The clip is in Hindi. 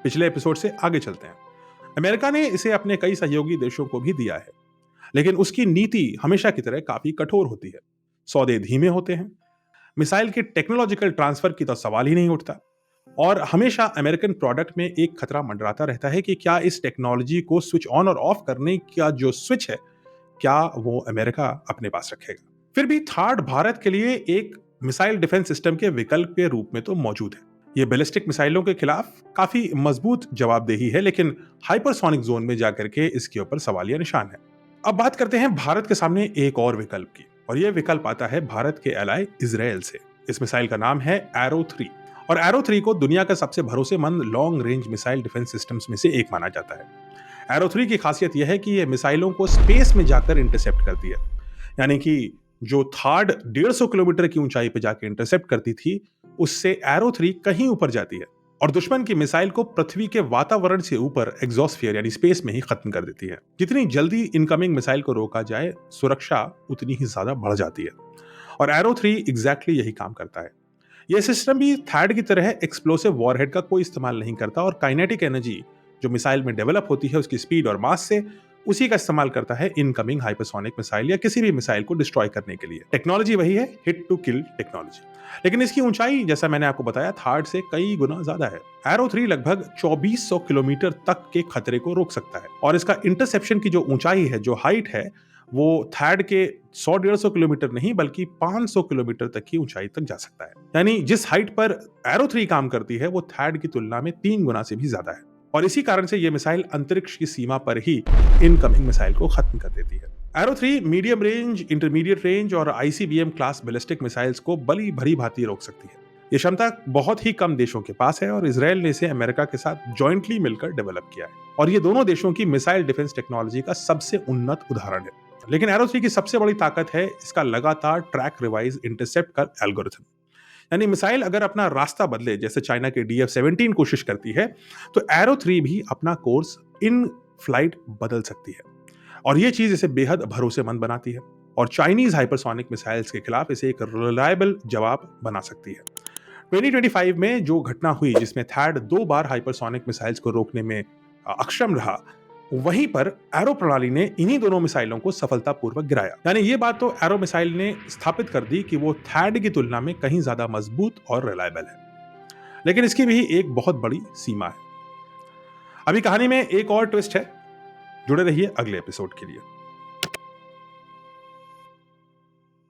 पिछले एपिसोड से आगे चलते हैं। अमेरिका ने इसे अपने कई सहयोगी देशों को भी दिया है, लेकिन उसकी नीति हमेशा की तरह काफी कठोर होती है। सौदे धीमे होते हैं, मिसाइल के टेक्नोलॉजिकल ट्रांसफर की तो सवाल ही नहीं उठता, और हमेशा अमेरिकन प्रोडक्ट में एक खतरा मंडराता रहता है कि क्या इस टेक्नोलॉजी को स्विच ऑन और ऑफ करने का जो स्विच है, क्या वो अमेरिका अपने पास रखेगा। फिर भी थार्ड भारत के लिए एक मिसाइल डिफेंस सिस्टम के विकल्प के रूप में तो मौजूद है। ये बैलिस्टिक मिसाइलों के खिलाफ काफी मजबूत जवाबदेही है, लेकिन हाइपरसोनिक जोन में जाकर के इसके ऊपर सवालिया निशान है। अब बात करते हैं भारत के सामने एक और विकल्प की, और यह विकल्प आता है भारत के एलाय इजराइल से। इस मिसाइल का नाम है एरो 3, और एरो 3 को दुनिया का सबसे भरोसेमंद long range missile defence systems में से एक माना जाता है। एरो 3 की खासियत यह है कि यह मिसाइलों को स्पेस में जाकर इंटरसेप्ट करती है, यानी कि जो थार्ड 150 किलोमीटर की ऊंचाई पर जाकर इंटरसेप्ट करती थी, उससे एरो 3 कहीं ऊपर जाती है और दुश्मन की मिसाइल को पृथ्वी के वातावरण से ऊपर एग्जॉस्फियर यानी स्पेस में ही खत्म कर देती है। जितनी जल्दी इनकमिंग मिसाइल को रोका जाए, सुरक्षा उतनी ही ज्यादा बढ़ जाती है, और एरो 3 एग्जैक्टली यही काम करता है। यह सिस्टम भी थैड की तरह एक्सप्लोसिव वॉरहेड का कोई इस्तेमाल नहीं करता, और काइनेटिक एनर्जी जो मिसाइल में डेवलप होती है उसकी स्पीड और मास से, उसी का इस्तेमाल करता है इनकमिंग हाइपरसोनिक मिसाइल या किसी भी मिसाइल को डिस्ट्रॉय करने के लिए। टेक्नोलॉजी वही है, हिट टू किल टेक्नोलॉजी, लेकिन इसकी ऊंचाई जैसा मैंने आपको बताया थार्ड से कई गुना ज्यादा है। एरो 3 लगभग 2400 किलोमीटर तक के खतरे को रोक सकता है, और इसका इंटरसेप्शन की जो ऊंचाई है, जो हाइट है, वो थैड के 100-150 किलोमीटर नहीं बल्कि 500 किलोमीटर तक की ऊंचाई तक जा सकता है। यानी जिस हाइट पर एरो 3 काम करती है वो थैड की तुलना में 3 गुना से भी ज्यादा है, और इसी कारण से यह मिसाइल अंतरिक्ष की सीमा पर ही इनकमिंग मिसाइल को खत्म कर देती है। Arrow 3 medium range, intermediate range और आईसीबीएम क्लास बैलिस्टिक मिसाइल्स को बड़ी भरी भांति रोक सकती है। यह क्षमता बहुत ही कम देशों के पास है, और इसराइल ने इसे अमेरिका के साथ जॉइंटली मिलकर डेवलप किया है, और ये दोनों देशों की मिसाइल डिफेंस टेक्नोलॉजी का सबसे उन्नत उदाहरण है। लेकिन एरो 3 की सबसे बड़ी ताकत है इसका लगातार ट्रैक रिवाइज इंटरसेप्ट का एल्गोरिथम। यानी मिसाइल अगर अपना रास्ता बदले, जैसे चाइना के DF-17 कोशिश करती है, तो एरो 3 भी अपना कोर्स इन फ्लाइट बदल सकती है, और यह चीज इसे बेहद भरोसेमंद बनाती है, और चाइनीज हाइपरसोनिक मिसाइल्स के खिलाफ इसे एक रिलायबल जवाब बना सकती है। 2025 में जो घटना हुई जिसमें थैड 2 बार हाइपरसोनिक मिसाइल्स को रोकने में अक्षम रहा, वहीं पर एरो प्रणाली ने इन्हीं दोनों मिसाइलों को सफलतापूर्वक गिराया। यानी ये बात तो एरो मिसाइल ने स्थापित कर दी कि वो थैड की तुलना में कहीं ज्यादा मजबूत और रिलायबल है, लेकिन इसकी भी एक बहुत बड़ी सीमा है। अभी कहानी में एक और ट्विस्ट है, जुड़े रहिए अगले एपिसोड के लिए।